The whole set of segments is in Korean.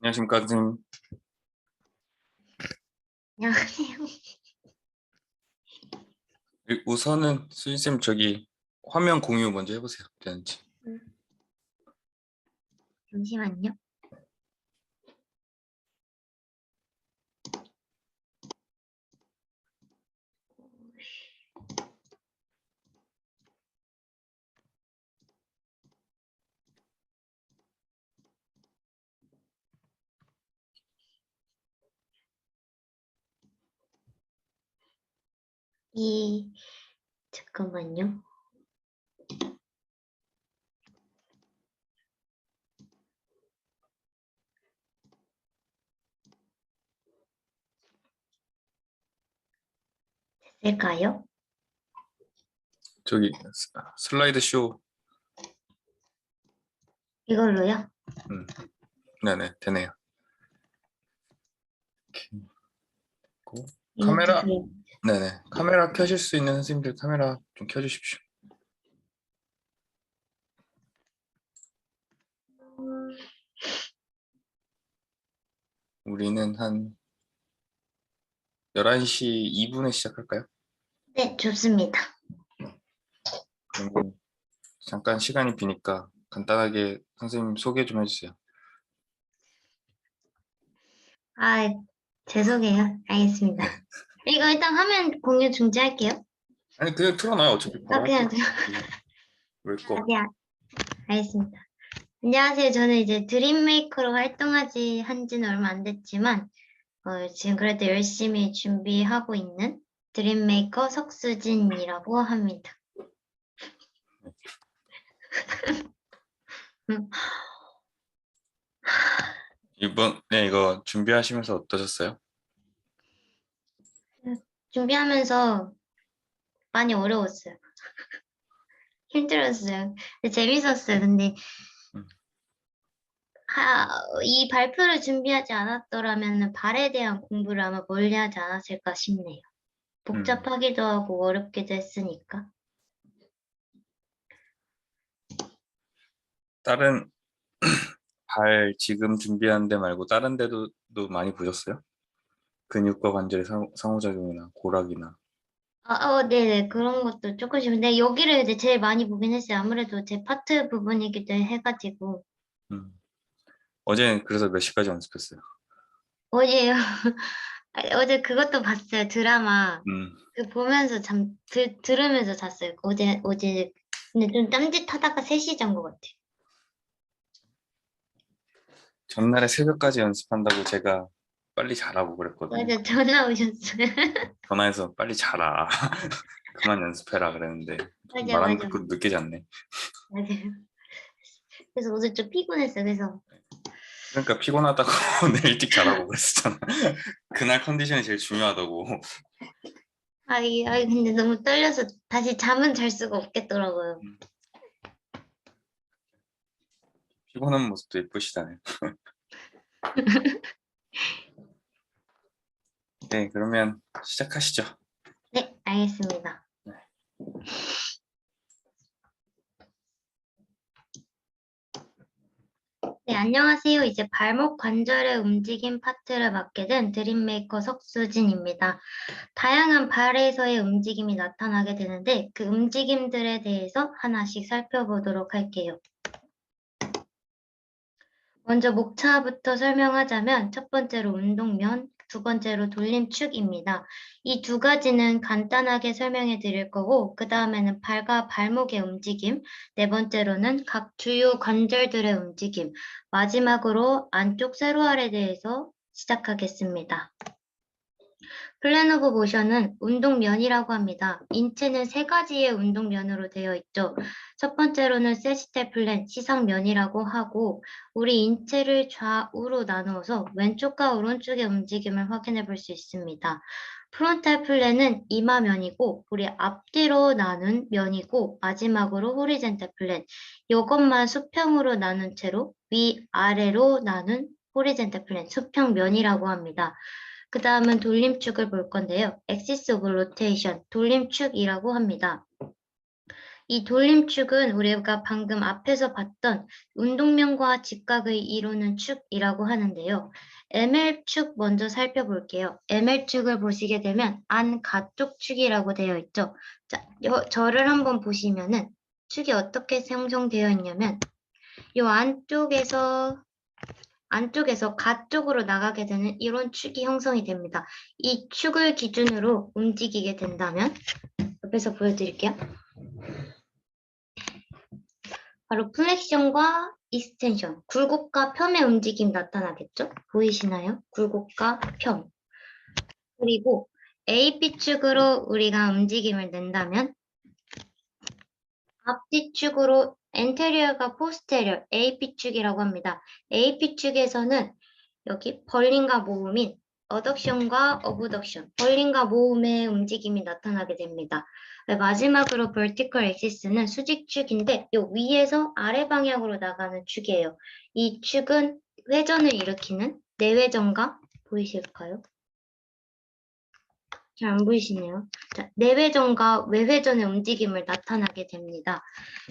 안녕하십니까, 선생님. 안녕하세요. 우선은 수진쌤 저기 화면 공유 먼저 해보세요. 되는지. 잠시만요. 잠깐만요. 됐을까요? 저기 슬라이드 쇼. 이걸로요? 네네, 되네요. 이렇게 있고. 이미지 카메라, 그림. 네네. 카메라 켜실 수 있는 선생님들 카메라 좀 켜주십시오. 우리는 한 11시 2분에 시작할까요? 네, 좋습니다. 그러면 잠깐 시간이 비니까 간단하게 선생님 소개 좀 해주세요. 아, 죄송해요. 알겠습니다. 이거 일단 화면 공유 중지할게요. 아니, 그냥 틀어놔요. 어차피 바로 그냥, 할게요. 왜 꺼? 네, 알겠습니다. 안녕하세요. 저는 이제 드림메이커로 한지는 얼마 안 됐지만, 지금 그래도 열심히 준비하고 있는 드림메이커 석수진이라고 합니다. 이번에 이거 준비하시면서 어떠셨어요? 준비하면서 많이 어려웠어요. 힘들었어요. 근데 재밌었어요. 근데 음, 이 발표를 준비하지 않았더라면 발에 대한 공부를 아마 멀리 하지 않았을까 싶네요. 음. 복잡하기도 하고 어렵기도 했으니까. 다른 발 지금 준비하는 데 말고 다른 데도 많이 보셨어요? 근육과 관절의 상호작용이나 고락이나. 네네. 그런 것도 조금씩. 근데 여기를 이제 제일 많이 보긴 했어요. 아무래도 제 파트 부분이기도 해가지고. 음. 어제 그래서 몇 시까지 연습했어요? 어제요. 어제 그것도 봤어요. 드라마. 음. 그 보면서 들으면서 잤어요. 어제. 근데 좀 딴짓하다가 3시 잔 것 같아요. 전날에 새벽까지 연습한다고 제가 빨리 자라고 그랬거든요. 맞아, 전화 오셨어요. 전화해서 빨리 자라. 그만 연습해라 그랬는데 맞아, 말 안 맞아, 듣고 늦게 잤네. 맞아요. 그래서 어제 좀 피곤했어요. 그래서 그러니까 피곤하다고 내일 일찍 자라고 그랬었잖아. 그날 컨디션이 제일 중요하다고. 근데 너무 떨려서 다시 잠은 잘 수가 없겠더라고요. 음. 피곤한 모습도 예쁘시잖아요. 네, 그러면 시작하시죠. 네, 알겠습니다. 네. 네, 안녕하세요. 이제 발목 관절의 움직임 파트를 맡게 된 드림메이커 석수진입니다. 다양한 발에서의 움직임이 나타나게 되는데 그 움직임들에 대해서 하나씩 살펴보도록 할게요. 먼저 목차부터 설명하자면 첫 번째로 운동면, 두 번째로 돌림축입니다. 이 두 가지는 간단하게 설명해 드릴 거고 그 다음에는 발과 발목의 움직임, 네 번째로는 각 주요 관절들의 움직임, 마지막으로 안쪽 세로알에 대해서 시작하겠습니다. 플랜 오브 모션은 운동면이라고 합니다. 인체는 세 가지의 운동면으로 되어 있죠. 첫 번째로는 세시테 플랜, 시상면이라고 하고 우리 인체를 좌우로 나누어서 왼쪽과 오른쪽의 움직임을 확인해 볼 수 있습니다. 프론탈 플랜은 이마면이고 우리 앞뒤로 나눈 면이고 마지막으로 호리젠탈 플랜, 이것만 수평으로 나눈 채로 위아래로 나눈 호리젠탈 플랜, 수평면이라고 합니다. 그 다음은 돌림축을 볼 건데요. axis of rotation, 돌림축이라고 합니다. 이 돌림축은 우리가 방금 앞에서 봤던 운동면과 직각을 이루는 축이라고 하는데요. ML축 먼저 살펴볼게요. ML축을 보시게 되면 안가쪽 축이라고 되어 있죠. 자, 저를 한번 보시면은 축이 어떻게 형성되어 있냐면 이 안쪽에서 가쪽으로 나가게 되는 이런 축이 형성이 됩니다. 이 축을 기준으로 움직이게 된다면 옆에서 보여드릴게요. 바로 플렉션과 익스텐션, 굴곡과 펴의 움직임 나타나겠죠? 보이시나요? 굴곡과 펴. 그리고 AB축으로 우리가 움직임을 낸다면 앞뒤축으로 엔테리어가 포스테리어, AP축이라고 합니다. AP축에서는 여기 벌림과 모음인 어덕션과 어브덕션, 벌림과 모음의 움직임이 나타나게 됩니다. 마지막으로 vertical axis는 수직축인데 요 위에서 아래 방향으로 나가는 축이에요. 이 축은 회전을 일으키는 내회전과 보이실까요? 잘 안 보이시네요. 자, 내회전과 외회전의 움직임을 나타나게 됩니다.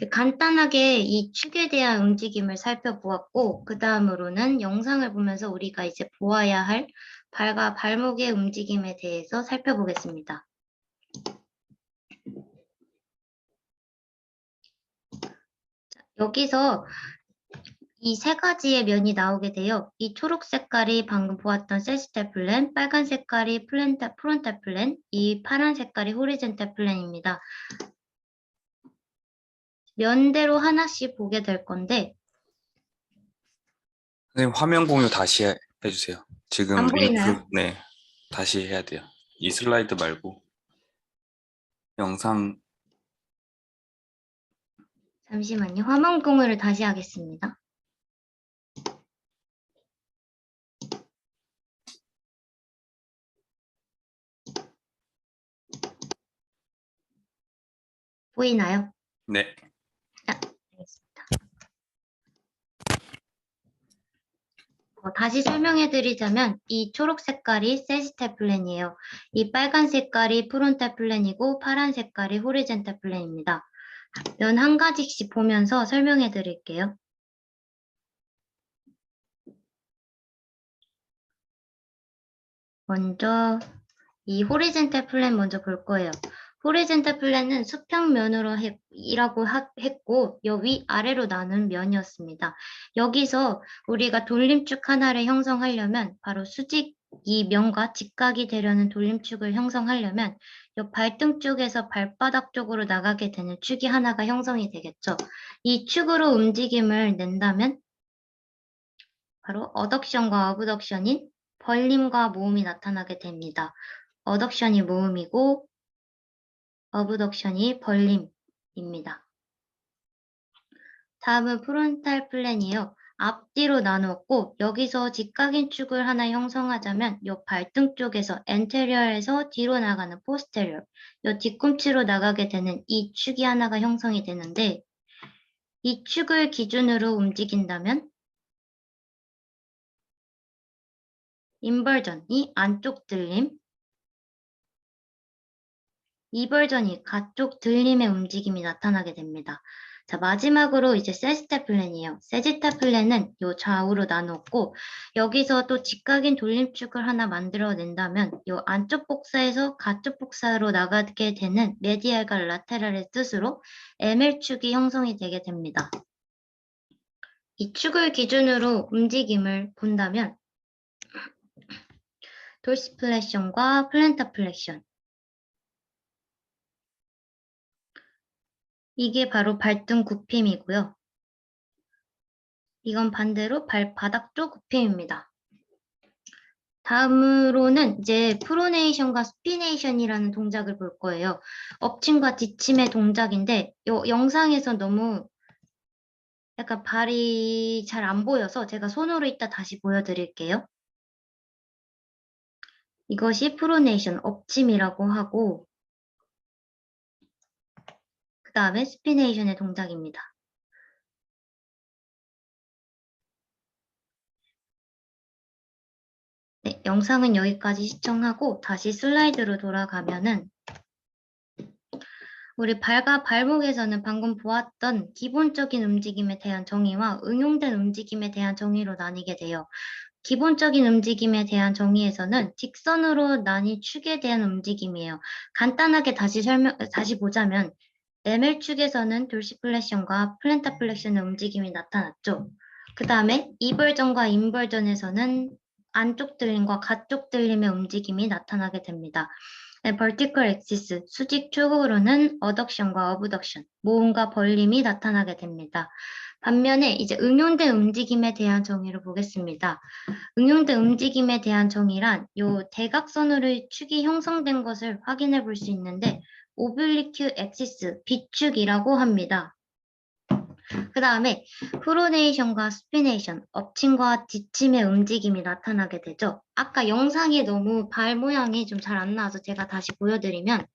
간단하게 이 축에 대한 움직임을 살펴보았고, 그 다음으로는 영상을 보면서 우리가 이제 보아야 할 발과 발목의 움직임에 대해서 살펴보겠습니다. 자, 여기서 이 세 가지의 면이 나오게 돼요. 이 초록 색깔이 방금 보았던 세시탈 플랜, 빨간 색깔이 프론탈 플랜, 이 파란 색깔이 호리젠탈 플랜입니다. 면대로 하나씩 보게 될 건데 선생님 화면 공유 다시 해주세요. 지금 안 링크 보이나요? 네 다시 해야 돼요. 이 슬라이드 말고 영상. 잠시만요. 화면 공유를 다시 하겠습니다. 보이나요? 네. 자, 알겠습니다. 다시 설명해 드리자면 이 초록 색깔이 세시탈 플랜이에요. 이 빨간 색깔이 프론탈 플랜이고 파란 색깔이 호리젠탈 플랜입니다. 면 한 가지씩 보면서 설명해 드릴게요. 먼저 이 호리젠탈 플랜 먼저 볼 거예요. 호리젠탈 플랜은 수평면으로 이라고 했고 여 위 아래로 나눈 면이었습니다. 여기서 우리가 돌림축 하나를 형성하려면 바로 수직 이 면과 직각이 되려는 돌림축을 형성하려면 이 발등 쪽에서 발바닥 쪽으로 나가게 되는 축이 하나가 형성이 되겠죠. 이 축으로 움직임을 낸다면 바로 어덕션과 어브덕션인 벌림과 모음이 나타나게 됩니다. 어덕션이 모음이고 어브덕션이 벌림입니다. 다음은 프론탈 플랜이에요. 앞뒤로 나누었고 여기서 직각인 축을 하나 형성하자면 이 발등 쪽에서 엔테리어에서 뒤로 나가는 포스테리어, 이 뒤꿈치로 나가게 되는 이 축이 하나가 형성이 되는데 이 축을 기준으로 움직인다면 인버전이 안쪽 들림, 이벌전이 가쪽 들림의 움직임이 나타나게 됩니다. 자, 마지막으로 이제 세시탈 플랜이에요. 세시탈 플랜은 요 좌우로 나누었고 여기서 또 직각인 돌림축을 하나 만들어낸다면 요 안쪽 복사에서 가쪽 복사로 나가게 되는 메디알과 라테랄의 뜻으로 ML축이 형성이 되게 됩니다. 이 축을 기준으로 움직임을 본다면 돌시플렉션과 플랜터 플렉션, 이게 바로 발등 굽힘이고요. 이건 반대로 발바닥 쪽 굽힘입니다. 다음으로는 이제 프로네이션과 스피네이션이라는 동작을 볼 거예요. 엎침과 뒤침의 동작인데 이 영상에서 너무 약간 발이 잘 안 보여서 제가 손으로 이따 다시 보여드릴게요. 이것이 프로네이션, 엎침이라고 하고 그 다음에 스피네이션의 동작입니다. 네, 영상은 여기까지 시청하고 다시 슬라이드로 돌아가면은 우리 발과 발목에서는 방금 보았던 기본적인 움직임에 대한 정의와 응용된 움직임에 대한 정의로 나뉘게 돼요. 기본적인 움직임에 대한 정의에서는 직선으로 나뉜 축에 대한 움직임이에요. 간단하게 다시 보자면 ML축에서는 돌시플렉션과 플랜타플렉션의 움직임이 나타났죠. 그 다음에 이벌전과 인벌전에서는 안쪽 들림과 가쪽 들림의 움직임이 나타나게 됩니다. vertical axis, 수직 축으로는 어덕션과 어브덕션, 모음과 벌림이 나타나게 됩니다. 반면에 이제 응용된 움직임에 대한 정의를 보겠습니다. 응용된 움직임에 대한 정의란 요 대각선으로 축이 형성된 것을 확인해 볼 수 있는데 오블리큐 엑시스, 비축이라고 합니다. 그 다음에 프로네이션과 스피네이션, 엎침과 뒤침의 움직임이 나타나게 되죠. 아까 영상이 너무 발 모양이 좀 잘 안 나와서 제가 다시 보여드리면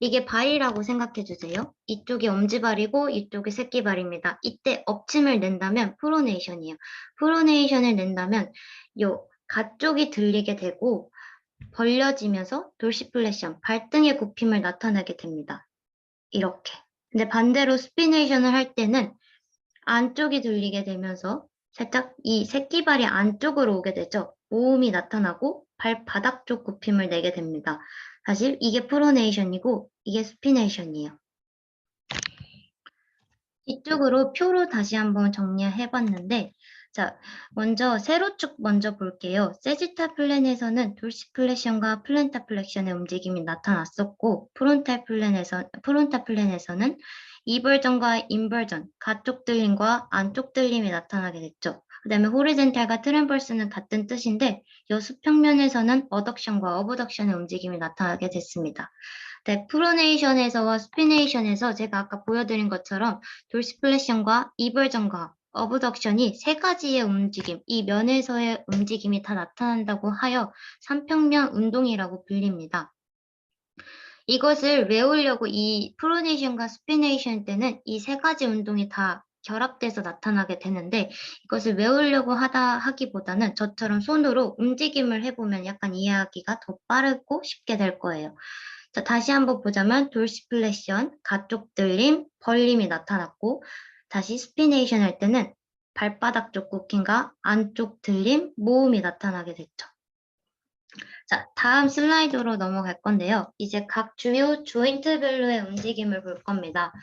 이게 발이라고 생각해 주세요. 이쪽이 엄지발이고 이쪽이 새끼발입니다. 이때 엎침을 낸다면 프로네이션이에요. 프로네이션을 낸다면 요 가쪽이 들리게 되고 벌려지면서 돌시플레션, 발등의 굽힘을 나타내게 됩니다. 이렇게. 근데 반대로 스피네이션을 할 때는 안쪽이 들리게 되면서 살짝 이 새끼발이 안쪽으로 오게 되죠. 모음이 나타나고 발바닥 쪽 굽힘을 내게 됩니다. 사실 이게 프로네이션이고 이게 스피네이션이에요. 이쪽으로 표로 다시 한번 정리해 봤는데 자, 먼저 세로축 먼저 볼게요. 세지탈 플랜에서는 돌시플렉션과 플랜타플렉션의 움직임이 나타났었고 프론탈 플랜에서는 이벌전과 인벌전, 가쪽 들림과 안쪽 들림이 나타나게 됐죠. 그 다음에 호리젠탈과 트랜버스는 같은 뜻인데 이 수평면에서는 어덕션과 어브덕션의 움직임이 나타나게 됐습니다. 네, 프로네이션에서와 스피네이션에서 제가 아까 보여드린 것처럼 돌시플레션과 이벌전과 어브덕션이 세 가지의 움직임, 이 면에서의 움직임이 다 나타난다고 하여 삼평면 운동이라고 불립니다. 이것을 외우려고 이 프로네이션과 스피네이션 때는 이 세 가지 운동이 다 결합돼서 나타나게 되는데 이것을 외우려고 하기보다는 저처럼 손으로 움직임을 해보면 약간 이해하기가 더 빠르고 쉽게 될 거예요. 자, 다시 한번 보자면 돌시플레션, 가쪽 들림, 벌림이 나타났고 다시 스피네이션 할 때는 발바닥 쪽 굽힘과 안쪽 들림, 모음이 나타나게 됐죠. 자, 다음 슬라이드로 넘어갈 건데요. 이제 각 주요 조인트별로의 움직임을 볼 겁니다.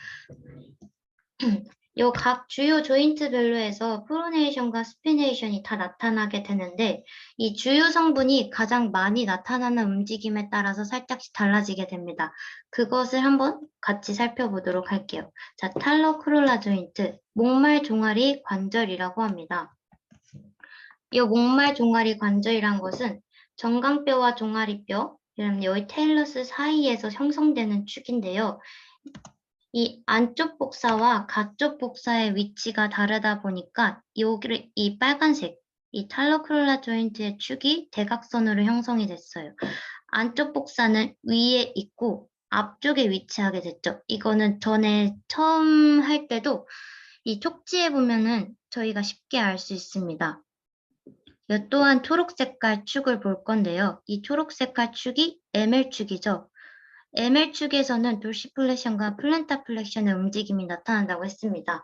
요 각 주요 조인트별로에서 프로네이션과 스피네이션이 다 나타나게 되는데 이 주요 성분이 가장 많이 나타나는 움직임에 따라서 살짝씩 달라지게 됩니다. 그것을 한번 같이 살펴보도록 할게요. 자, 탈로크롤라 조인트, 목말 종아리 관절이라고 합니다. 이 목말 종아리 관절이란 것은 정강뼈와 종아리뼈, 여기 테일러스 사이에서 형성되는 축인데요. 이 안쪽 복사와 가쪽 복사의 위치가 다르다 보니까 이 빨간색, 이 탈로클라 조인트의 축이 대각선으로 형성이 됐어요. 안쪽 복사는 위에 있고 앞쪽에 위치하게 됐죠. 이거는 전에 처음 할 때도 이 촉지에 보면은 저희가 쉽게 알 수 있습니다. 이 또한 초록색깔 축을 볼 건데요. 이 초록색깔 축이 ML축이죠. ML축에서는 돌시플렉션과 플랜타플렉션의 움직임이 나타난다고 했습니다.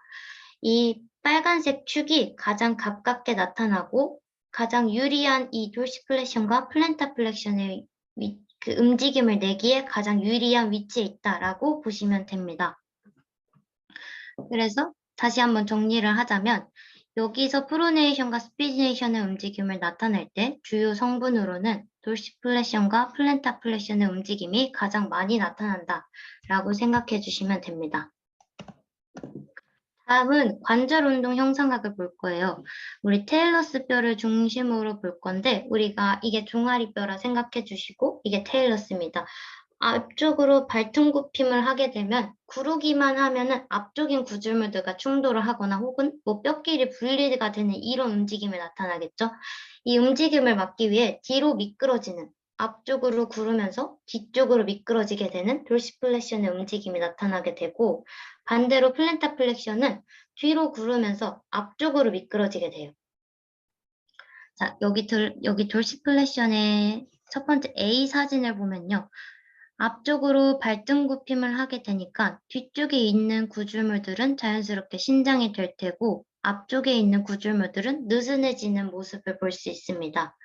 이 빨간색 축이 가장 가깝게 나타나고 가장 유리한 이 돌시플렉션과 플랜타플렉션의 그 움직임을 내기에 가장 유리한 위치에 있다라고 보시면 됩니다. 그래서 다시 한번 정리를 하자면 여기서 프로네이션과 스피네이션의 움직임을 나타낼 때 주요 성분으로는 돌시플레션과 플랜타플레션의 움직임이 가장 많이 나타난다라고 생각해 주시면 됩니다. 다음은 관절 운동 형상학을 볼 거예요. 우리 테일러스 뼈를 중심으로 볼 건데 우리가 이게 종아리 뼈라 생각해 주시고 이게 테일러스입니다. 앞쪽으로 발등 굽힘을 하게 되면 구르기만 하면은 앞쪽인 구조물들과 충돌을 하거나 혹은 뭐 뼈끼리 분리가 되는 이런 움직임이 나타나겠죠. 이 움직임을 막기 위해 뒤로 미끄러지는 앞쪽으로 구르면서 뒤쪽으로 미끄러지게 되는 돌시플렉션의 움직임이 나타나게 되고 반대로 플랜타플렉션은 뒤로 구르면서 앞쪽으로 미끄러지게 돼요. 자, 여기 돌시플렉션의 첫 번째 A 사진을 보면요. 앞쪽으로 발등 굽힘을 하게 되니까 뒤쪽에 있는 구조물들은 자연스럽게 신장이 될 테고 앞쪽에 있는 구조물들은 느슨해지는 모습을 볼 수 있습니다.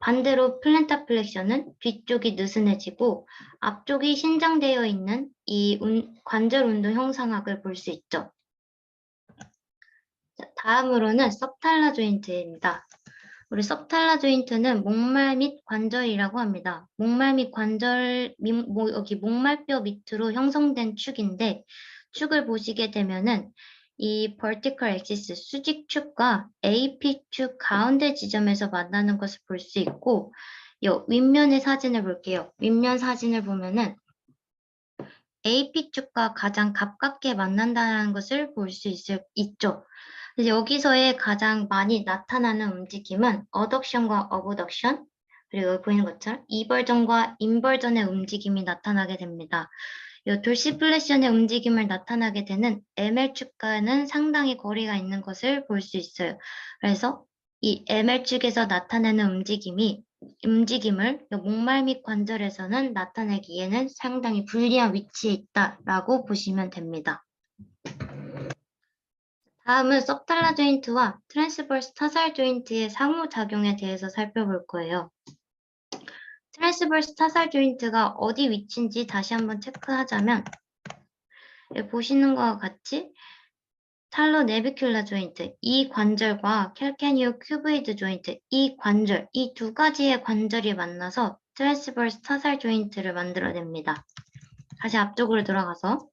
반대로 플랜터 플렉션은 뒤쪽이 느슨해지고 앞쪽이 신장되어 있는 이 관절 운동 형상학을 볼 수 있죠. 자, 다음으로는 서브탈라 조인트입니다. 우리 서브탈라 조인트는 목말 및 관절이라고 합니다. 목말 및 관절, 여기 목말뼈 밑으로 형성된 축인데 축을 보시게 되면은 이 vertical axis 수직축과 AP축 가운데 지점에서 만나는 것을 볼 수 있고 요 윗면의 사진을 볼게요. 윗면 사진을 보면은 AP축과 가장 가깝게 만난다는 것을 볼 수 있죠. 그래서 여기서의 가장 많이 나타나는 움직임은 어덕션과 어브덕션, 그리고 여기 보이는 것처럼 이벌전과 인벌전의 움직임이 나타나게 됩니다. 이 돌시플레션의 움직임을 나타나게 되는 ML축과는 상당히 거리가 있는 것을 볼 수 있어요. 그래서 이 ML축에서 나타내는 움직임을 목말 및 관절에서는 나타내기에는 상당히 불리한 위치에 있다라고 보시면 됩니다. 다음은 서브탈라 조인트와 트랜스버스 타살 조인트의 상호작용에 대해서 살펴볼 거예요. 트랜스버스 타살 조인트가 어디 위치인지 다시 한번 체크하자면 여기 보시는 것과 같이 탈로 네비큘라 조인트, 이 관절과 캘캐니오 큐브이드 조인트, 이 관절, 이 두 가지의 관절이 만나서 트랜스버스 타살 조인트를 만들어냅니다. 다시 앞쪽으로 돌아가서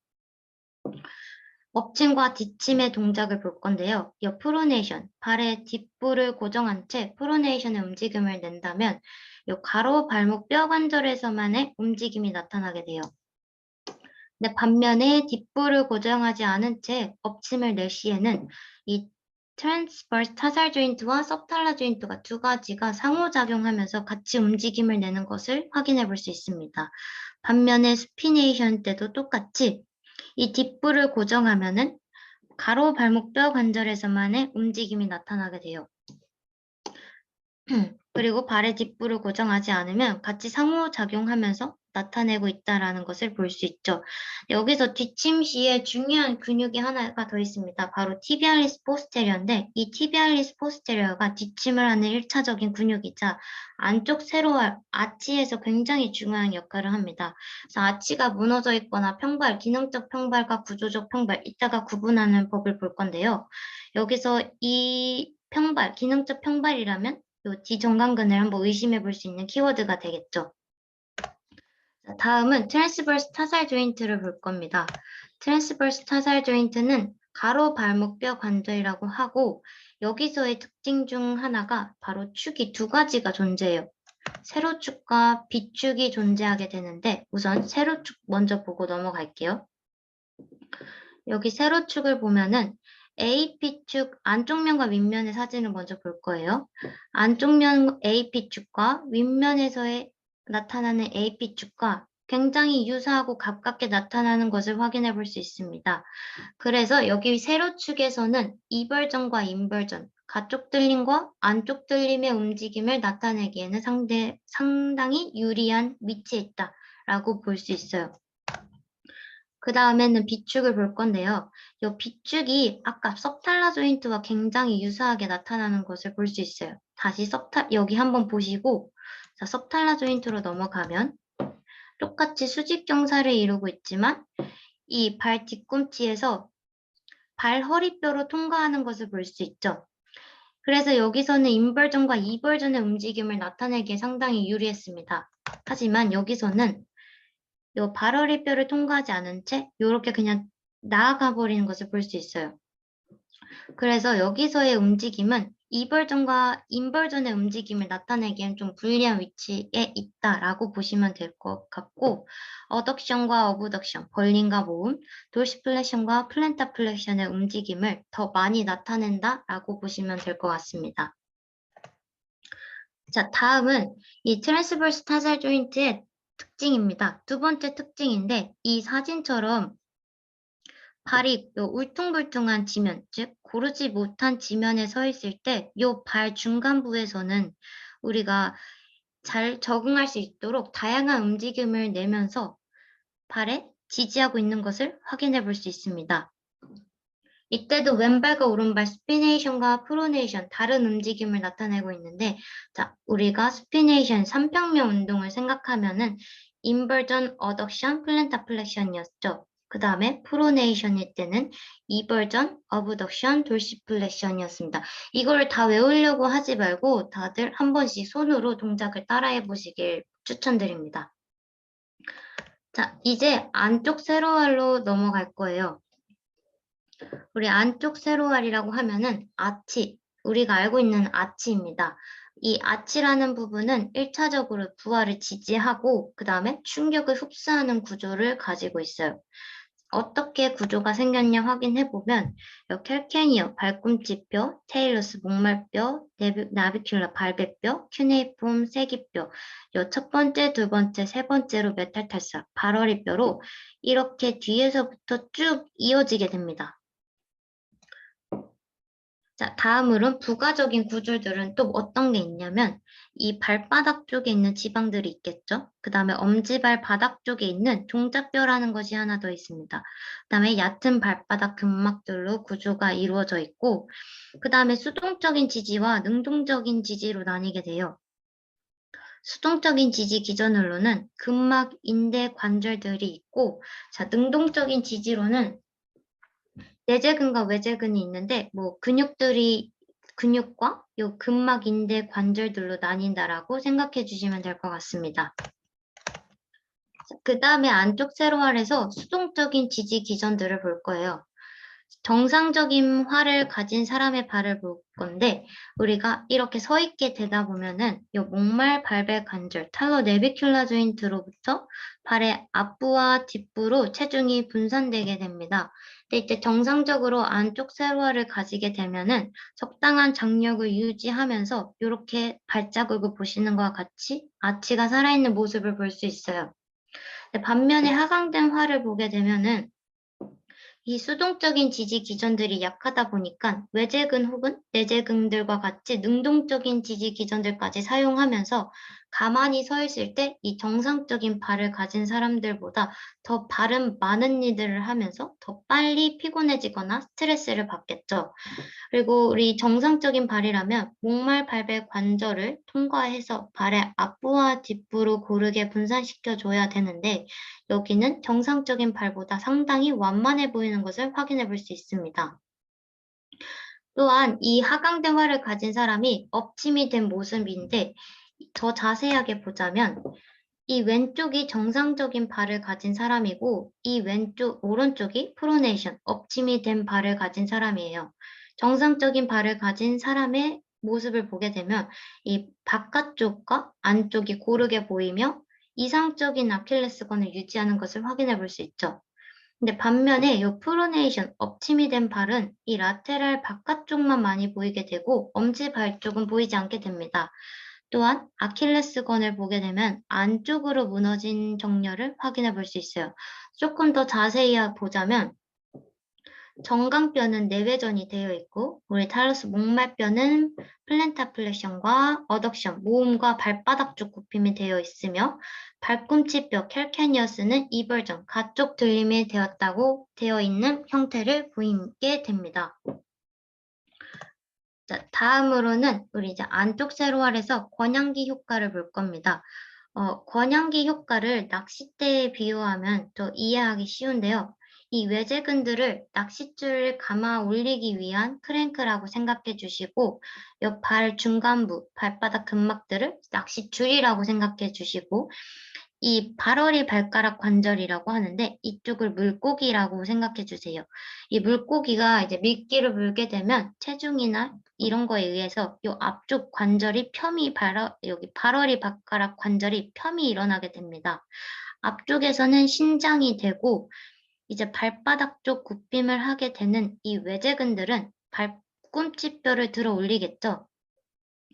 엎침과 뒷침의 동작을 볼 건데요. 이 프로네이션, 발의 뒷부를 고정한 채 프로네이션의 움직임을 낸다면 이 가로 발목 뼈 관절에서만의 움직임이 나타나게 돼요. 근데 반면에 뒷부를 고정하지 않은 채 엎침을 낼 시에는 이 트랜스버스 타살 조인트와 서브탈라 조인트가 두 가지가 상호작용하면서 같이 움직임을 내는 것을 확인해 볼 수 있습니다. 반면에 스피네이션 때도 똑같이 이 뒷부를 고정하면은 가로 발목뼈 관절에서만의 움직임이 나타나게 돼요. 그리고 발의 뒷부를 고정하지 않으면 같이 상호작용하면서 나타내고 있다는 것을 볼 수 있죠. 여기서 뒷침 시에 중요한 근육이 하나가 더 있습니다. 바로 티비알리스 포스테리어인데 이 티비알리스 포스테리어가 뒷침을 하는 1차적인 근육이자 안쪽 세로알, 아치에서 굉장히 중요한 역할을 합니다. 그래서 아치가 무너져 있거나 평발, 기능적 평발과 구조적 평발, 이따가 구분하는 법을 볼 건데요. 여기서 이 평발, 기능적 평발이라면 요 뒤정강근을 한번 의심해 볼 수 있는 키워드가 되겠죠. 자, 다음은 트랜스버스 타살 조인트를 볼 겁니다. 트랜스버스 타살 조인트는 가로 발목뼈 관절이라고 하고 여기서의 특징 중 하나가 바로 축이 두 가지가 존재해요. 세로축과 비축이 존재하게 되는데 우선 세로축 먼저 보고 넘어갈게요. 여기 세로축을 보면은 AP축 안쪽면과 윗면의 사진을 먼저 볼 거예요. 안쪽면 AP축과 윗면에서의 나타나는 AP축과 굉장히 유사하고 가깝게 나타나는 것을 확인해 볼 수 있습니다. 그래서 여기 세로축에서는 이벌전과 인벌전, 가쪽 들림과 안쪽 들림의 움직임을 나타내기에는 상당히 유리한 위치에 있다라고 볼 수 있어요. 그 다음에는 비축을 볼 건데요. 이 비축이 아까 서브탈라 조인트와 굉장히 유사하게 나타나는 것을 볼 수 있어요. 다시 여기 한번 보시고 자, 서브탈라 조인트로 넘어가면 똑같이 수직 경사를 이루고 있지만 이 발 뒤꿈치에서 발 허리뼈로 통과하는 것을 볼 수 있죠. 그래서 여기서는 인벌전과 이벌전의 움직임을 나타내기에 상당히 유리했습니다. 하지만 여기서는 요 발허리뼈를 통과하지 않은 채 이렇게 그냥 나아가 버리는 것을 볼 수 있어요. 그래서 여기서의 움직임은 이벌전과 인벌전의 움직임을 나타내기엔 좀 불리한 위치에 있다라고 보시면 될 것 같고 어덕션과 어브덕션, 벌림과 모음, 돌시플렉션과 플랜터 플렉션의 움직임을 더 많이 나타낸다라고 보시면 될 것 같습니다. 자, 다음은 이 트랜스버스 타살 조인트의 특징입니다. 두 번째 특징인데 이 사진처럼 발이 요 울퉁불퉁한 지면, 즉 고르지 못한 지면에 서 있을 때 요 발 중간부에서는 우리가 잘 적응할 수 있도록 다양한 움직임을 내면서 발에 지지하고 있는 것을 확인해 볼 수 있습니다. 이때도 왼발과 오른발 스피네이션과 프로네이션 다른 움직임을 나타내고 있는데, 자, 우리가 스피네이션 3평면 운동을 생각하면은 인버전, 어덕션, 플랜타 플렉션이었죠. 그 다음에 프로네이션일 때는 이버전, 어브덕션, 돌시플렉션이었습니다. 이걸 다 외우려고 하지 말고 다들 한 번씩 손으로 동작을 따라해 보시길 추천드립니다. 자, 이제 안쪽 세로알로 넘어갈 거예요. 우리 안쪽 세로알이라고 하면은 아치, 우리가 알고 있는 아치입니다. 이 아치라는 부분은 1차적으로 부하를 지지하고 그 다음에 충격을 흡수하는 구조를 가지고 있어요. 어떻게 구조가 생겼냐 확인해 보면 이 캘케니어 발꿈치뼈, 테일러스 목말뼈, 나비큘라 발배뼈, 큐네이폼 세기뼈, 요 첫 번째, 두 번째, 세 번째로 메탈탈사, 발허리뼈로 이렇게 뒤에서부터 쭉 이어지게 됩니다. 자, 다음으로 부가적인 구조들은 또 어떤 게 있냐면 이 발바닥 쪽에 있는 지방들이 있겠죠. 그 다음에 엄지발 바닥 쪽에 있는 종잡뼈라는 것이 하나 더 있습니다. 그 다음에 얕은 발바닥 근막들로 구조가 이루어져 있고 그 다음에 수동적인 지지와 능동적인 지지로 나뉘게 돼요. 수동적인 지지 기전으로는 근막, 인대, 관절들이 있고 자, 능동적인 지지로는 내재근과 외재근이 있는데 뭐 근육과 요 근막, 인대, 관절들로 나뉜다라고 생각해 주시면 될 것 같습니다. 그 다음에 안쪽 세로알에서 수동적인 지지 기전들을 볼 거예요. 정상적인 활을 가진 사람의 발을 볼 건데 우리가 이렇게 서 있게 되다 보면은 요 목말 발배 관절 탈로 내비큘라 조인트로부터 발의 앞부와 뒷부로 체중이 분산되게 됩니다. 근데 이때 정상적으로 안쪽 세로화를 가지게 되면은 적당한 장력을 유지하면서 이렇게 발자국을 보시는 것과 같이 아치가 살아있는 모습을 볼 수 있어요. 반면에 하강된 활을 보게 되면은 이 수동적인 지지 기전들이 약하다 보니까 외재근 혹은 내재근들과 같이 능동적인 지지 기전들까지 사용하면서 가만히 서 있을 때 이 정상적인 발을 가진 사람들보다 더 발은 많은 일들을 하면서 더 빨리 피곤해지거나 스트레스를 받겠죠. 그리고 우리 정상적인 발이라면 목말 발배 관절을 통과해서 발의 앞부와 뒷부로 고르게 분산시켜 줘야 되는데 여기는 정상적인 발보다 상당히 완만해 보이는 것을 확인해 볼 수 있습니다. 또한 이 하강된 활을 가진 사람이 업침이 된 모습인데 더 자세하게 보자면 이 왼쪽이 정상적인 발을 가진 사람이고 이 오른쪽이 프로네이션, 업침이 된 발을 가진 사람이에요. 정상적인 발을 가진 사람의 모습을 보게 되면 이 바깥쪽과 안쪽이 고르게 보이며 이상적인 아킬레스건을 유지하는 것을 확인해 볼 수 있죠. 근데 반면에 이 프로네이션, 업침이 된 발은 이 라테랄 바깥쪽만 많이 보이게 되고 엄지발 쪽은 보이지 않게 됩니다. 또한 아킬레스건을 보게 되면 안쪽으로 무너진 정렬을 확인해 볼 수 있어요. 조금 더 자세히 보자면 정강뼈는 내외전이 되어 있고 우리 탈러스 목말뼈는 플랜타 플렉션과 어덕션, 모음과 발바닥 쪽 굽힘이 되어 있으며 발꿈치뼈 캘케니어스는 이벌전, 가쪽 들림이 되어 있는 형태를 보이게 됩니다. 자, 다음으로는 우리 이제 안쪽 세로알에서 권양기 효과를 볼 겁니다. 권양기 효과를 낚싯대에 비유하면 더 이해하기 쉬운데요. 이 외재근들을 낚싯줄을 감아 올리기 위한 크랭크라고 생각해 주시고, 옆 발 중간부, 발바닥 근막들을 낚싯줄이라고 생각해 주시고, 이 발허리 발가락 관절이라고 하는데 이쪽을 물고기라고 생각해 주세요. 이 물고기가 이제 미끼를 물게 되면 체중이나 이런 거에 의해서 이 앞쪽 관절이 여기 발허리 발가락 관절이 펌이 일어나게 됩니다. 앞쪽에서는 신장이 되고 이제 발바닥 쪽 굽힘을 하게 되는 이 외재근들은 발꿈치뼈를 들어 올리겠죠.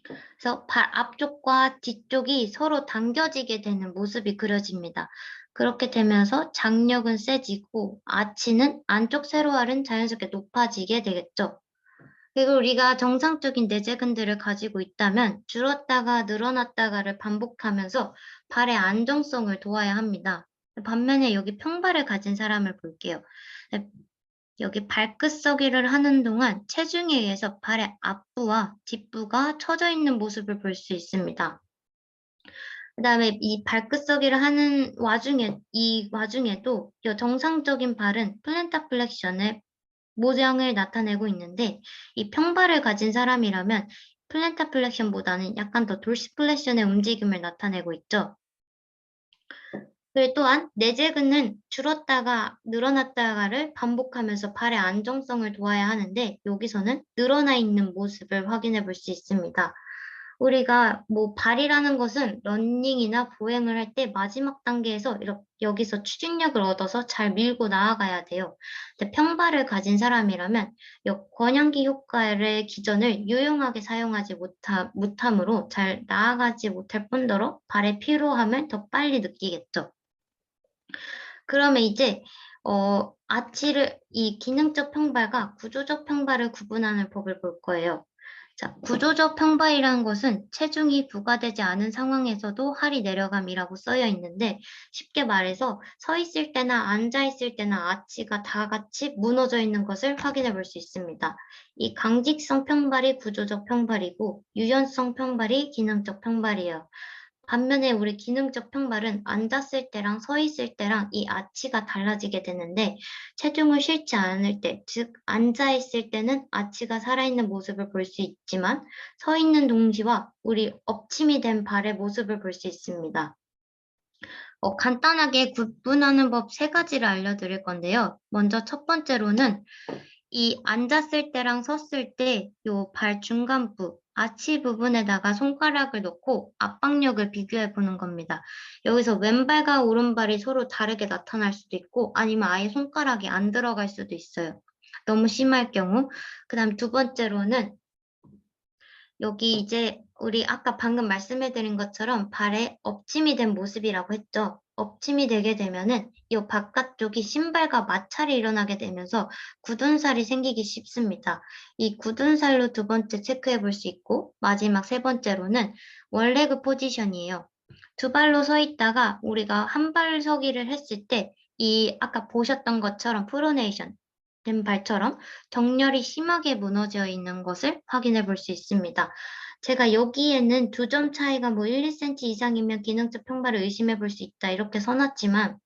그래서 발 앞쪽과 뒤쪽이 서로 당겨지게 되는 모습이 그려집니다. 그렇게 되면서 장력은 세지고 아치는 안쪽 세로알은 자연스럽게 높아지게 되겠죠. 그리고 우리가 정상적인 내재근들을 가지고 있다면 줄었다가 늘어났다가를 반복하면서 발의 안정성을 도와야 합니다. 반면에 여기 평발을 가진 사람을 볼게요. 네, 여기 발끝 서기를 하는 동안 체중에 의해서 발의 앞부와 뒷부가 처져 있는 모습을 볼 수 있습니다. 그다음에 이 발끝 서기를 하는 와중에도 이 정상적인 발은 플랜터 플렉션의 모양을 나타내고 있는데 이 평발을 가진 사람이라면 플랜터 플렉션보다는 약간 더 돌시플렉션의 움직임을 나타내고 있죠. 그리고 또한 내재근은 줄었다가 늘어났다가를 반복하면서 발의 안정성을 도와야 하는데 여기서는 늘어나 있는 모습을 확인해 볼 수 있습니다. 우리가 뭐 발이라는 것은 러닝이나 보행을 할 때 마지막 단계에서 여기서 추진력을 얻어서 잘 밀고 나아가야 돼요. 근데 평발을 가진 사람이라면 권양기 효과의 기전을 유용하게 사용하지 못함으로 잘 나아가지 못할 뿐더러 발의 피로함을 더 빨리 느끼겠죠. 그러면 이제 이 기능적 평발과 구조적 평발을 구분하는 법을 볼 거예요. 자, 구조적 평발이라는 것은 체중이 부과되지 않은 상황에서도 할이 내려감이라고 쓰여 있는데 쉽게 말해서 서 있을 때나 앉아 있을 때나 아치가 다 같이 무너져 있는 것을 확인해 볼 수 있습니다. 이 강직성 평발이 구조적 평발이고 유연성 평발이 기능적 평발이에요. 반면에 우리 기능적 평발은 앉았을 때랑 서 있을 때랑 이 아치가 달라지게 되는데 체중을 실지 않을 때, 즉 앉아 있을 때는 아치가 살아있는 모습을 볼 수 있지만 서 있는 동시와 우리 엎침이 된 발의 모습을 볼 수 있습니다. 간단하게 구분하는 법 세 가지를 알려드릴 건데요. 먼저 첫 번째로는 이 앉았을 때랑 섰을 때 요 발 중간부, 아치 부분에다가 손가락을 넣고 압박력을 비교해 보는 겁니다. 여기서 왼발과 오른발이 서로 다르게 나타날 수도 있고 아니면 아예 손가락이 안 들어갈 수도 있어요. 너무 심할 경우. 그다음 두 번째로는 여기 이제 우리 아까 방금 말씀해드린 것처럼 발에 엎침이 된 모습이라고 했죠. 엎침이 되게 되면은 이 바깥쪽이 신발과 마찰이 일어나게 되면서 굳은 살이 생기기 쉽습니다. 이 굳은 살로 두 번째 체크해 볼 수 있고 마지막 세 번째로는 원레그 포지션이에요. 두 발로 서 있다가 우리가 한 발 서기를 했을 때 이 아까 보셨던 것처럼 프로네이션 된 발처럼 정렬이 심하게 무너져 있는 것을 확인해 볼 수 있습니다. 제가 여기에는 두 점 차이가 뭐 1, 2cm 이상이면 기능적 평발을 의심해 볼 수 있다 이렇게 써놨지만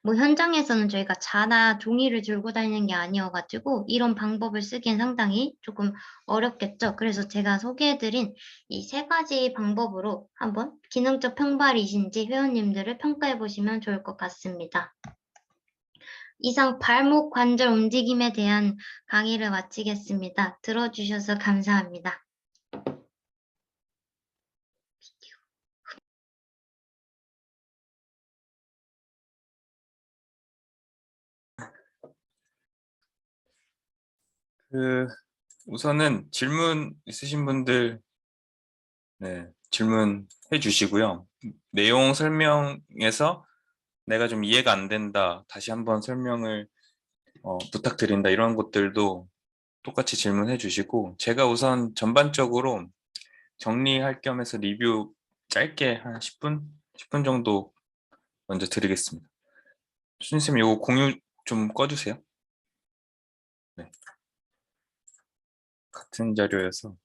뭐 현장에서는 저희가 자나 종이를 들고 다니는 게 아니어가지고 이런 방법을 쓰기엔 상당히 조금 어렵겠죠. 그래서 제가 소개해드린 이 세 가지 방법으로 한번 기능적 평발이신지 회원님들을 평가해 보시면 좋을 것 같습니다. 이상 발목 관절 움직임에 대한 강의를 마치겠습니다. 들어주셔서 감사합니다. 우선은 질문 있으신 분들 네, 질문해 주시고요. 내용 설명에서 내가 좀 이해가 안 된다, 다시 한번 설명을 부탁드린다 이런 것들도 똑같이 질문해 주시고 제가 우선 전반적으로 정리할 겸해서 리뷰 짧게 한 10분? 10분 정도 먼저 드리겠습니다. 순쌤 이거 공유 좀 꺼주세요. 네, 같은 자료여서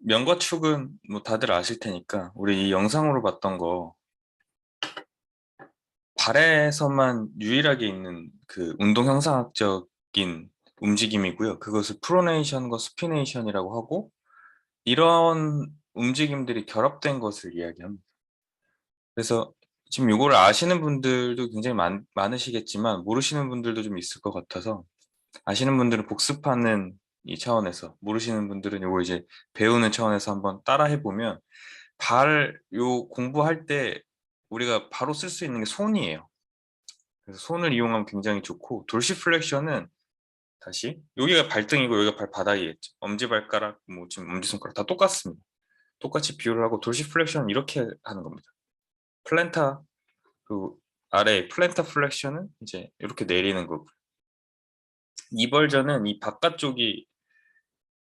면과 축은 뭐 다들 아실 테니까 우리 이 영상으로 봤던 거 발에서만 유일하게 있는 그 운동 형상학적인 움직임이고요. 그것을 프로네이션과 스피네이션이라고 하고 이런 움직임들이 결합된 것을 이야기합니다. 그래서 지금 이거를 아시는 분들도 굉장히 많으시겠지만 모르시는 분들도 좀 있을 것 같아서 아시는 분들은 복습하는 이 차원에서 모르시는 분들은 이거 이제 배우는 차원에서 한번 따라 해보면 요 공부할 때 우리가 바로 쓸 수 있는 게 손이에요. 그래서 손을 이용하면 굉장히 좋고 돌시플렉션은 다시 여기가 발등이고 여기가 발바닥이겠죠. 엄지발가락, 뭐 지금 엄지손가락 다 똑같습니다. 똑같이 비교를 하고 돌시플렉션은 이렇게 하는 겁니다. 플랜타 그 아래 플랜터 플렉션은 이제 이렇게 내리는 거고 이 벌전은 이 바깥쪽이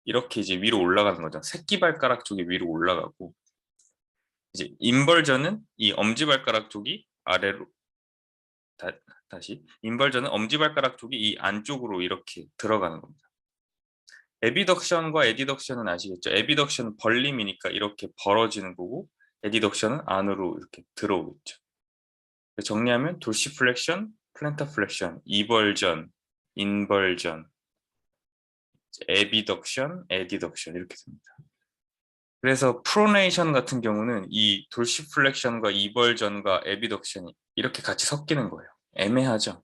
이렇게 이제 위로 올라가는 거죠. 새끼발가락 쪽이 위로 올라가고, 이제 인벌전은 이 엄지발가락 쪽이 아래로, 다시 인벌전은 엄지발가락 쪽이 이 안쪽으로 이렇게 들어가는 겁니다. 에비덕션과 에디덕션은 아시겠죠? 에비덕션은 벌림이니까 이렇게 벌어지는 거고, 에디덕션은 안으로 이렇게 들어오겠죠. 정리하면 도시플렉션, 플랜터플렉션, 이벌전, 인벌전, 에비덕션, 에디덕션 이렇게 됩니다. 그래서 프로네이션 같은 경우는 이 돌시플렉션과 이벌전과 에비덕션이 이렇게 같이 섞이는 거예요. 애매하죠.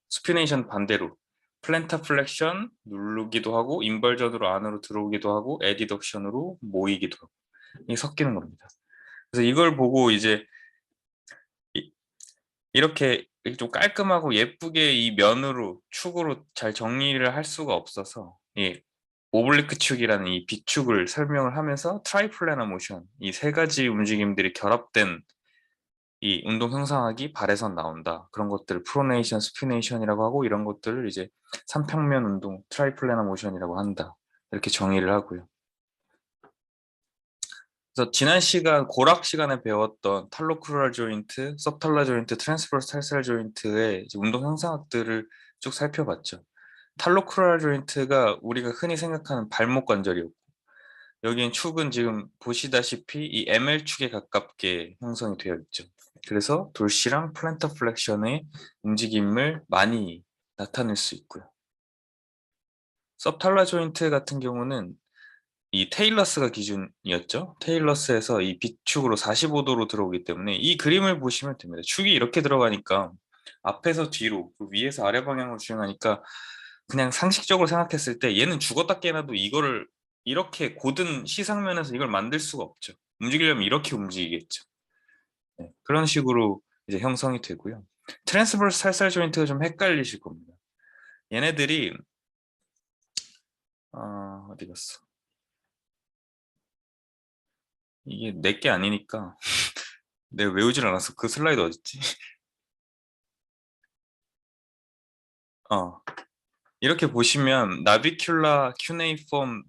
수피네이션 반대로 플랜터플렉션 누르기도 하고 인벌전으로 안으로 들어오기도 하고 에디덕션으로 모이기도 하고 이게 섞이는 겁니다. 그래서 이걸 보고 이제 이렇게 좀 깔끔하고 예쁘게 이 면으로 축으로 잘 정리를 할 수가 없어서 이 오블리크 축이라는 이 비축을 설명을 하면서 트라이플래너 모션 이 세 가지 움직임들이 결합된 이 운동 형상학이 발에서 나온다. 그런 것들을 프로네이션, 스피네이션이라고 하고 이런 것들을 이제 삼평면 운동 트라이플래너 모션이라고 한다. 이렇게 정의를 하고요. 그래서 지난 시간 고락 시간에 배웠던 탈로크루랄 조인트, 서브탈라 조인트, 트랜스버스 탈살 조인트의 운동 형상학들을 쭉 살펴봤죠. 탈로크루랄 조인트가 우리가 흔히 생각하는 발목 관절이었고 여기엔 축은 지금 보시다시피 이 ML축에 가깝게 형성이 되어 있죠. 그래서 돌시랑 플랜터 플렉션의 움직임을 많이 나타낼 수 있고요. 서브탈라 조인트 같은 경우는 이 테일러스가 기준이었죠. 테일러스에서 이 비축으로 45도로 들어오기 때문에 이 그림을 보시면 됩니다. 축이 이렇게 들어가니까 앞에서 뒤로, 위에서 아래 방향으로 주행하니까 그냥 상식적으로 생각했을 때 얘는 죽었다 깨어나도 이거를 이렇게 고든 시상면에서 이걸 만들 수가 없죠. 움직이려면 이렇게 움직이겠죠. 네, 그런 식으로 이제 형성이 되고요. 트랜스버스 살살 조인트가 좀 헷갈리실 겁니다. 얘네들이 어디 갔어? 이게 내게 아니니까 내가 외우질 않았어. 그 슬라이드 어딨지? 어, 이렇게 보시면 나비큘라, 큐네이폼,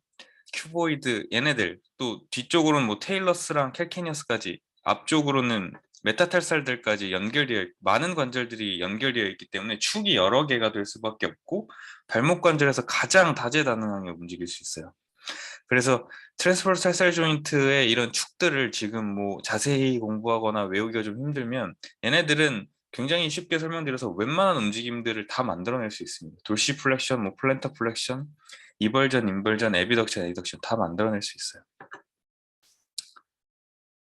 큐보이드 얘네들 또 뒤쪽으로는 뭐 테일러스랑 캘케니어스까지 앞쪽으로는 메타탈살들까지 연결되어 많은 관절들이 연결되어 있기 때문에 축이 여러 개가 될 수밖에 없고 발목 관절에서 가장 다재다능하게 움직일 수 있어요. 그래서 트랜스버스 살살 조인트의 이런 축들을 지금 뭐 자세히 공부하거나 외우기가 좀 힘들면 얘네들은 굉장히 쉽게 설명드려서 웬만한 움직임들을 다 만들어낼 수 있습니다. 돌시 플렉션, 뭐 플랜터 플렉션, 이벌전, 인벌전, 에비덕션, 에디덕션 다 만들어낼 수 있어요.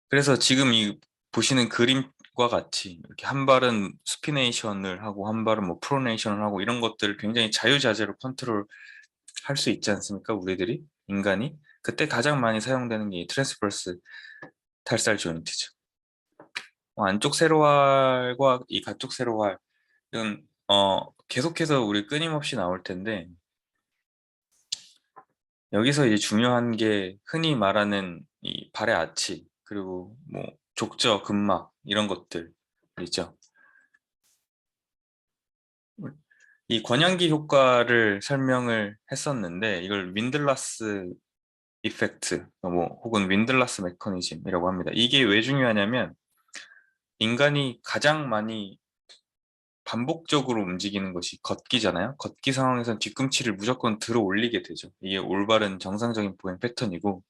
그래서 지금 이 보시는 그림과 같이 이렇게 한 발은 수피네이션을 하고 한 발은 뭐 프로네이션을 하고 이런 것들을 굉장히 자유자재로 컨트롤 할 수 있지 않습니까? 우리들이 인간이 그때 가장 많이 사용되는 게 이 트랜스버스 탈살 조인트죠. 안쪽 세로활과 이 가쪽 세로활은 계속해서 우리 끊임없이 나올 텐데 여기서 이제 중요한 게 흔히 말하는 이 발의 아치 그리고 뭐 족저, 근막 이런 것들 있죠. 이 권양기 효과를 설명을 했었는데 이걸 윈들라스 이펙트 뭐 혹은 윈들라스 메커니즘이라고 합니다. 이게 왜 중요하냐면 인간이 가장 많이 반복적으로 움직이는 것이 걷기잖아요. 걷기 상황에선 뒤꿈치를 무조건 들어 올리게 되죠. 이게 올바른 정상적인 보행 패턴이고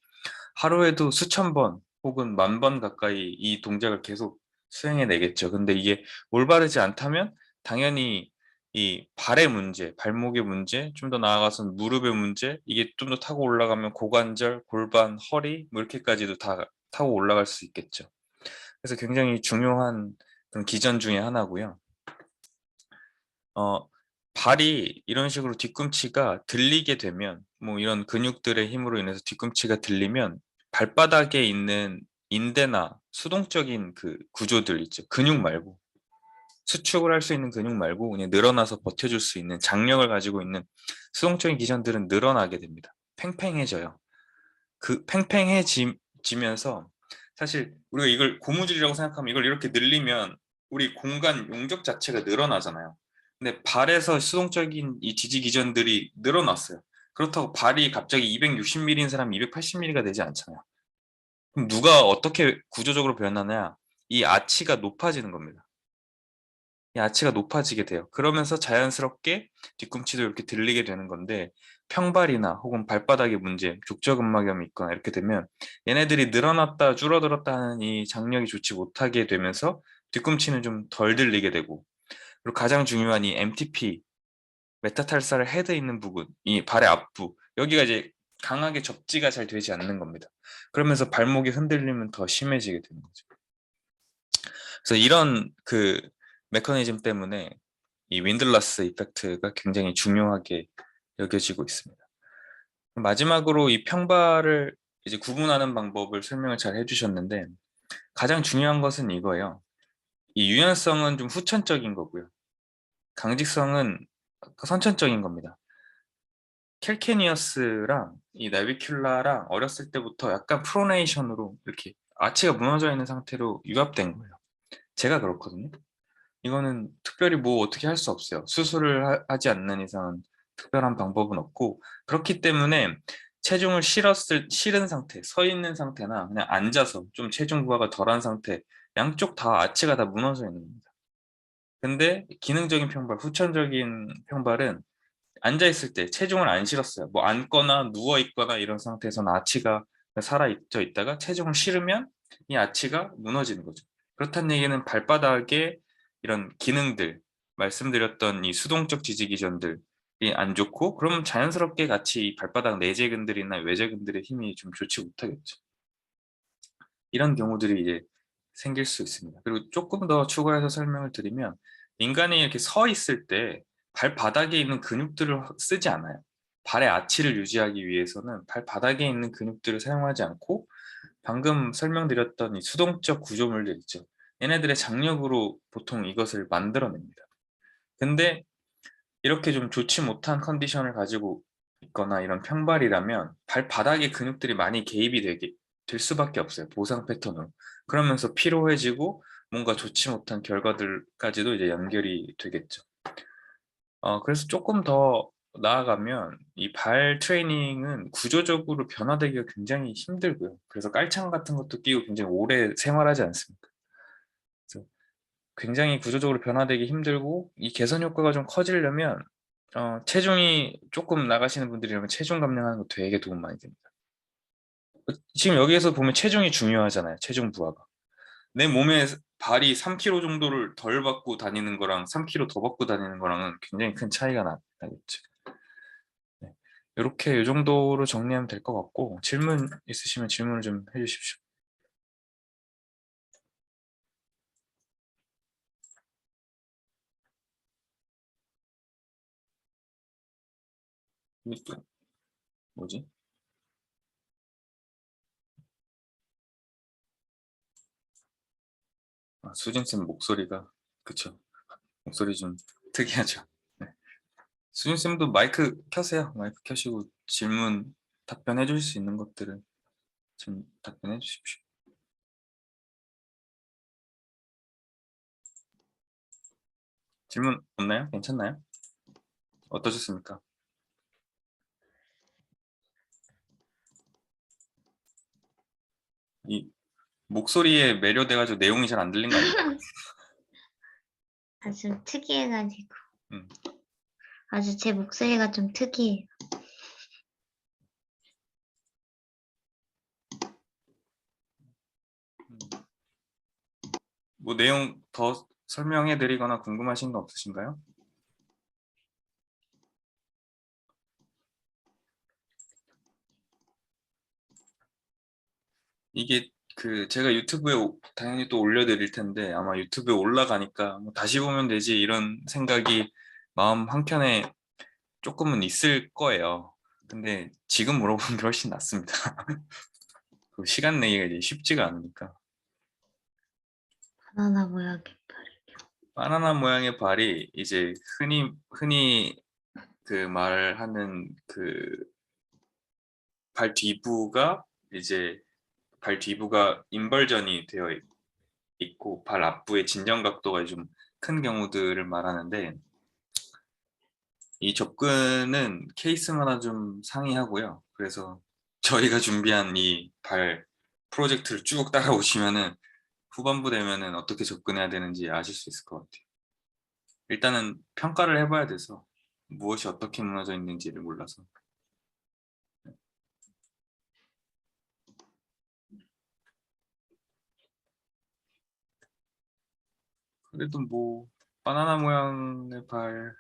하루에도 수천 번 혹은 만 번 가까이 이 동작을 계속 수행해 내겠죠. 근데 이게 올바르지 않다면 당연히 이 발의 문제, 발목의 문제, 좀 더 나아가서는 무릎의 문제, 이게 좀 더 타고 올라가면 고관절, 골반, 허리 뭐 이렇게까지도 다 타고 올라갈 수 있겠죠. 그래서 굉장히 중요한 그런 기전 중에 하나고요. 어, 발이 이런 식으로 뒤꿈치가 들리게 되면 뭐 이런 근육들의 힘으로 인해서 뒤꿈치가 들리면 발바닥에 있는 인대나 수동적인 그 구조들 있죠. 근육 말고 수축을 할 수 있는 근육 말고 그냥 늘어나서 버텨줄 수 있는 장력을 가지고 있는 수동적인 기전들은 늘어나게 됩니다. 팽팽해져요. 그 팽팽해지면서 사실 우리가 이걸 고무줄이라고 생각하면 이걸 이렇게 늘리면 우리 공간 용적 자체가 늘어나잖아요. 근데 발에서 수동적인 이 지지 기전들이 늘어났어요. 그렇다고 발이 갑자기 260mm인 사람이 280mm가 되지 않잖아요. 그럼 누가 어떻게 구조적으로 변하냐? 이 아치가 높아지는 겁니다. 이 아치가 높아지게 돼요. 그러면서 자연스럽게 뒤꿈치도 이렇게 들리게 되는 건데, 평발이나 혹은 발바닥에 문제, 족저근막염이 있거나 이렇게 되면 얘네들이 늘어났다 줄어들었다 하는 이 장력이 좋지 못하게 되면서 뒤꿈치는 좀 덜 들리게 되고, 그리고 가장 중요한 이 MTP, 메타탈사를 헤드 있는 부분, 이 발의 앞부, 여기가 이제 강하게 접지가 잘 되지 않는 겁니다. 그러면서 발목이 흔들리면 더 심해지게 되는 거죠. 그래서 이런 그 메커니즘 때문에 이 윈들러스 이펙트가 굉장히 중요하게 여겨지고 있습니다. 마지막으로 이 평발을 이제 구분하는 방법을 설명을 잘 해주셨는데, 가장 중요한 것은 이거예요. 이 유연성은 좀 후천적인 거고요. 강직성은 선천적인 겁니다. 캘케니어스랑 이 나비큘라랑 어렸을 때부터 약간 프로네이션으로 이렇게 아치가 무너져 있는 상태로 유압된 거예요. 제가 그렇거든요. 이거는 특별히 뭐 어떻게 할 수 없어요. 수술을 하지 않는 이상은 특별한 방법은 없고, 그렇기 때문에 체중을 실은 상태, 서 있는 상태나 그냥 앉아서 좀 체중 부하가 덜한 상태, 양쪽 다 아치가 다 무너져 있는 겁니다. 근데 기능적인 평발, 후천적인 평발은 앉아 있을 때 체중을 안 실었어요. 뭐 앉거나 누워 있거나 이런 상태에서는 아치가 살아있져 있다가 체중을 실으면 이 아치가 무너지는 거죠. 그렇다는 얘기는 발바닥에 이런 기능들, 말씀드렸던 이 수동적 지지 기전들이 안 좋고, 그러면 자연스럽게 같이 이 발바닥 내재근들이나 외재근들의 힘이 좀 좋지 못하겠죠. 이런 경우들이 이제 생길 수 있습니다. 그리고 조금 더 추가해서 설명을 드리면, 인간이 이렇게 서 있을 때 발바닥에 있는 근육들을 쓰지 않아요. 발의 아치를 유지하기 위해서는 발바닥에 있는 근육들을 사용하지 않고, 방금 설명드렸던 이 수동적 구조물들 있죠. 얘네들의 장력으로 보통 이것을 만들어냅니다. 근데 이렇게 좀 좋지 못한 컨디션을 가지고 있거나 이런 평발이라면 발바닥에 근육들이 많이 개입이 될 수밖에 없어요. 보상 패턴으로. 그러면서 피로해지고 뭔가 좋지 못한 결과들까지도 이제 연결이 되겠죠. 그래서 조금 더 나아가면 이 발 트레이닝은 구조적으로 변화되기가 굉장히 힘들고요. 그래서 깔창 같은 것도 끼고 굉장히 오래 생활하지 않습니까? 그래서 굉장히 구조적으로 변화되기 힘들고, 이 개선 효과가 좀 커지려면 체중이 조금 나가시는 분들이라면 체중 감량하는 거 되게 도움 많이 됩니다. 지금 여기에서 보면 체중이 중요하잖아요. 체중 부하가. 내 몸에 발이 3kg 정도를 덜 받고 다니는 거랑 3kg 더 받고 다니는 거랑은 굉장히 큰 차이가 나겠죠. 네. 이렇게 이 정도로 정리하면 될 것 같고, 질문 있으시면 질문을 좀 해주십시오. 이게 또 뭐지? 수진쌤 목소리가, 그쵸? 목소리 좀 특이하죠? 네. 수진쌤도 마이크 켜세요. 마이크 켜시고 질문 답변해 주실 수 있는 것들을 좀 답변해 주십시오. 질문 없나요? 괜찮나요? 어떠셨습니까? 이 목소리에 매료돼가지고 내용이 잘 안 들린 거 아닌가요? 아주 특이해가지고. 음. 아주 제 목소리가 좀 특이해요. 뭐 내용 더 설명해 드리거나 궁금하신 거 없으신가요? 이게 그 제가 유튜브에 당연히 또 올려드릴 텐데, 아마 유튜브에 올라가니까 뭐 다시 보면 되지 이런 생각이 마음 한켠에 조금은 있을 거예요. 근데 지금 물어보는 게 훨씬 낫습니다. 그 시간 내기가 이제 쉽지가 않으니까. 바나나 모양의 팔. 바나나 모양의 발이 이제 흔히 그 말하는 그 발 뒤부가 이제 발 뒤부가 인벌전이 되어 있고 발 앞부의 진정 각도가 좀 큰 경우들을 말하는데, 이 접근은 케이스마다 좀 상이하고요. 그래서 저희가 준비한 이 발 프로젝트를 쭉 따라오시면은 후반부 되면은 어떻게 접근해야 되는지 아실 수 있을 것 같아요. 일단은 평가를 해봐야 돼서 무엇이 어떻게 무너져 있는지를 몰라서. 그래도 뭐 바나나 모양의 발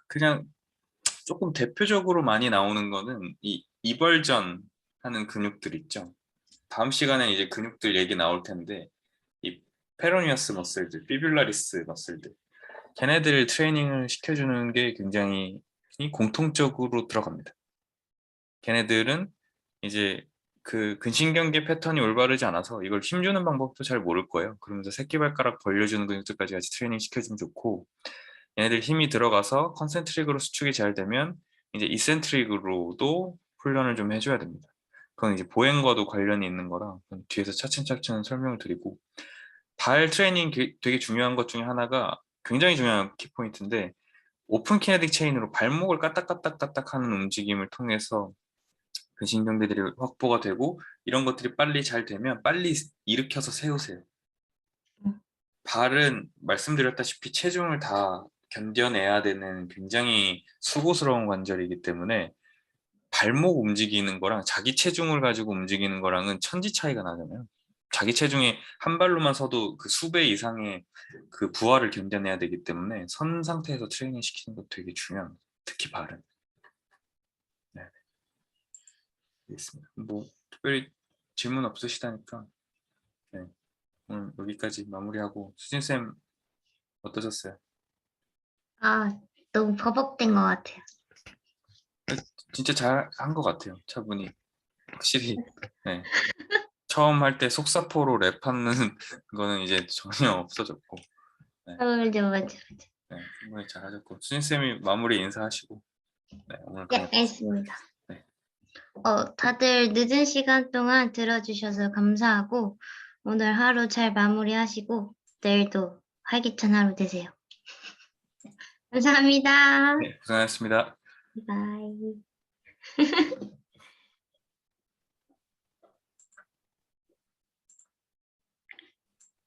그냥 조금 대표적으로 많이 나오는 거는 이 이벌전 하는 근육들 있죠. 다음 시간에 이제 근육들 얘기 나올 텐데 이 페로니어스 머슬들, 피뷸라리스 머슬들 걔네들 트레이닝을 시켜주는 게 굉장히 공통적으로 들어갑니다. 걔네들은 이제 그 근신경계 패턴이 올바르지 않아서 이걸 힘주는 방법도 잘 모를 거예요. 그러면서 새끼발가락 벌려주는 근육들까지 같이 트레이닝 시켜주면 좋고 얘네들 힘이 들어가서 컨센트릭으로 수축이 잘 되면 이제 이센트릭으로도 훈련을 좀 해줘야 됩니다. 그건 이제 보행과도 관련이 있는 거라 뒤에서 차츰차츰 설명을 드리고 발 트레이닝 되게 중요한 것 중에 하나가 굉장히 중요한 키포인트인데 오픈 키네틱 체인으로 발목을 까딱까딱까딱 하는 움직임을 통해서 근신경계들이 확보가 되고 이런 것들이 빨리 잘 되면 빨리 일으켜서 세우세요. 발은 말씀드렸다시피 체중을 다 견뎌내야 되는 굉장히 수고스러운 관절이기 때문에 발목 움직이는 거랑 자기 체중을 가지고 움직이는 거랑은 천지 차이가 나잖아요. 자기 체중에 한 발로만 서도 그 수배 이상의 그 부하를 견뎌내야 되기 때문에 선 상태에서 트레이닝 시키는 거 되게 중요합니다. 특히 발은. 네, 알겠습니다. 뭐 특별히 질문 없으시다니까 네, 오늘 여기까지 마무리하고 수진쌤 어떠셨어요? 아, 너무 버벅된 것 같아요. 진짜 잘 한 것 같아요. 차분히. 확실히 네. 처음 할 때 속사포로 랩하는 거는 이제 전혀 없어졌고 네, 맞아. 네, 충분히 잘하셨고 수진쌤이 마무리 인사하시고 네, 오늘 네, 강의 알겠습니다. 네, 다들 늦은 시간 동안 들어주셔서 감사하고, 오늘 하루 잘 마무리하시고, 내일도 활기찬 하루 되세요. 감사합니다. 네, 고생하셨습니다. 바이.